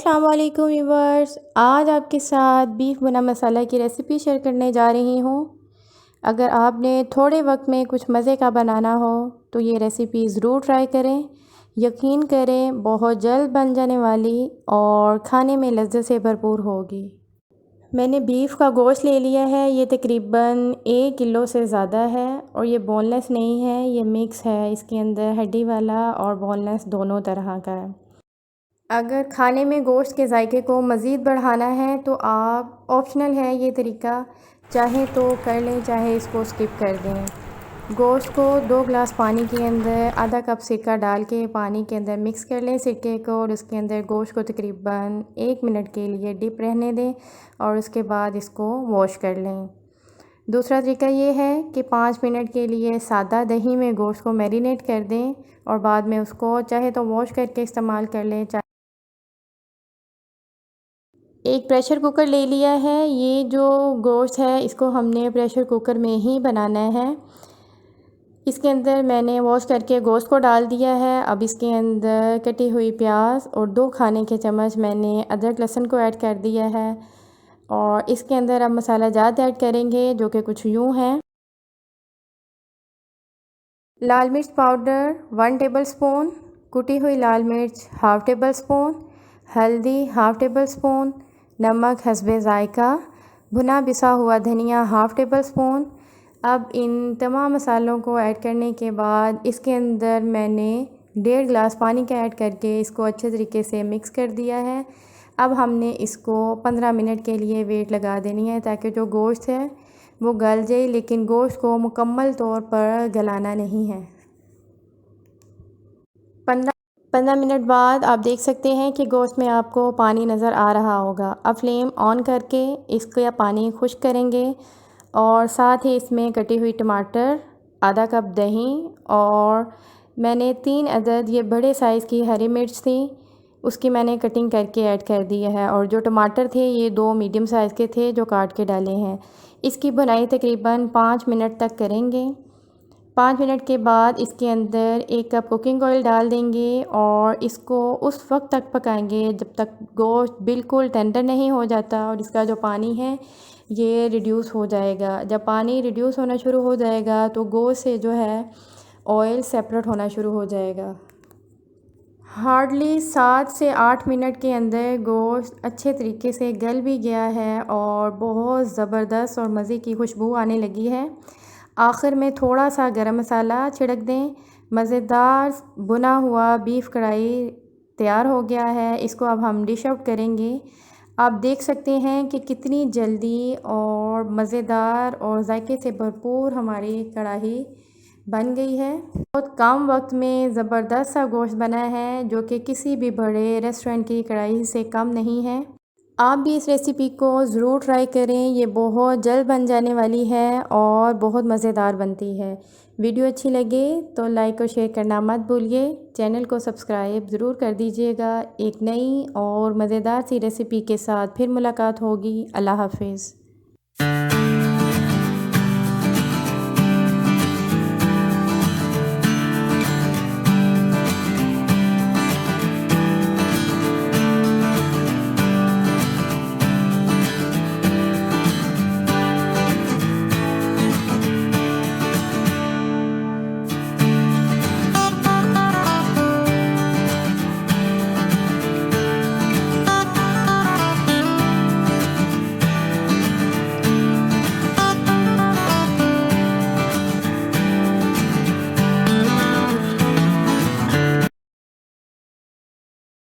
अस्सलाम वालेकुम व्यूवर्स, आज आपके साथ बीफ भुना मसाला की रेसिपी शेयर करने जा रही हूँ। अगर आपने थोड़े वक्त में कुछ मज़े का बनाना हो तो ये रेसिपी ज़रूर ट्राई करें। यकीन करें, बहुत जल्द बन जाने वाली और खाने में लज्जत से भरपूर होगी। मैंने बीफ का गोश्त ले लिया है, ये तकरीबन 1 किलो से ज़्यादा है और ये बोनलेस नहीं है, ये मिक्स है। इसके अंदर हड्डी वाला और बोनलेस दोनों तरह का है। अगर खाने में गोश्त के जायके को मज़ीद बढ़ाना है तो आप ऑप्शनल है ये तरीका, चाहे तो कर लें चाहे इसको स्किप कर दें। गोश्त को 2 गिलास पानी के अंदर आधा कप सिरका डाल के पानी के अंदर मिक्स कर लें सिरके को, और उसके अंदर गोश्त को तकरीबन 1 मिनट के लिए डिप रहने दें और उसके बाद इसको वॉश कर लें। दूसरा तरीका ये है कि 5 मिनट के लिए सादा दही में गोश्त को मैरिनेट कर दें और बाद में उसको चाहे तो वॉश करके इस्तेमाल कर लें। एक प्रेशर कुकर ले लिया है। ये जो गोश्त है इसको हमने प्रेशर कुकर में ही बनाना है। इसके अंदर मैंने वॉश करके गोश्त को डाल दिया है। अब इसके अंदर कटी हुई प्याज और 2 खाने के चम्मच मैंने अदरक लहसुन को ऐड कर दिया है और इसके अंदर अब मसाला जात ऐड करेंगे जो कि कुछ यूँ हैं। लाल मिर्च पाउडर 1 टेबल स्पून, कुटी हुई लाल मिर्च हाफ़ टेबल स्पून, हल्दी हाफ़ टेबल स्पून, नमक हस्बे ज़ायका, भुना पिसा हुआ धनिया हाफ़ टेबल स्पून। अब इन तमाम मसालों को ऐड करने के बाद इसके अंदर मैंने 1.5 गिलास पानी का ऐड करके इसको अच्छे तरीके से मिक्स कर दिया है। अब हमने इसको 15 मिनट के लिए वेट लगा देनी है ताकि जो गोश्त है वो गल जाए, लेकिन गोश्त को मुकम्मल तौर पर गलाना नहीं है। 15 मिनट बाद आप देख सकते हैं कि गोश्त में आपको पानी नज़र आ रहा होगा। अब फ्लेम ऑन करके इसका पानी खुश्क करेंगे और साथ ही इसमें कटी हुई टमाटर, आधा कप दही और मैंने 3 अदद ये बड़े साइज़ की हरी मिर्च थी, उसकी मैंने कटिंग करके ऐड कर दिया है। और जो टमाटर थे ये 2 मीडियम साइज़ के थे जो काट के डाले हैं। इसकी भुनाई तकरीबन 5 मिनट तक करेंगे। 5 मिनट के बाद इसके अंदर 1 कप कुकिंग ऑयल डाल देंगे और इसको उस वक्त तक पकाएंगे जब तक गोश्त बिल्कुल टेंडर नहीं हो जाता और इसका जो पानी है ये रिड्यूस हो जाएगा। जब पानी रिड्यूस होना शुरू हो जाएगा तो गोश्त से जो है ऑयल सेपरेट होना शुरू हो जाएगा। हार्डली 7 से 8 मिनट के अंदर गोश्त अच्छे तरीके से गल भी गया है और बहुत ज़बरदस्त और मज़े की खुशबू आने लगी है। आखिर में थोड़ा सा गरम मसाला छिड़क दें। मज़ेदार भुना हुआ बीफ कढ़ाई तैयार हो गया है। इसको अब हम डिश आउट करेंगे। आप देख सकते हैं कि कितनी जल्दी और मज़ेदार और जायके से भरपूर हमारी कढ़ाई बन गई है। बहुत कम वक्त में ज़बरदस्त सा गोश्त बना है जो कि किसी भी बड़े रेस्टोरेंट की कढ़ाई से कम नहीं है। आप भी इस रेसिपी को ज़रूर ट्राई करें, ये बहुत जल्द बन जाने वाली है और बहुत मज़ेदार बनती है। वीडियो अच्छी लगे तो लाइक और शेयर करना मत भूलिए। चैनल को सब्सक्राइब ज़रूर कर दीजिएगा। एक नई और मज़ेदार सी रेसिपी के साथ फिर मुलाकात होगी। अल्लाह हाफ़िज़।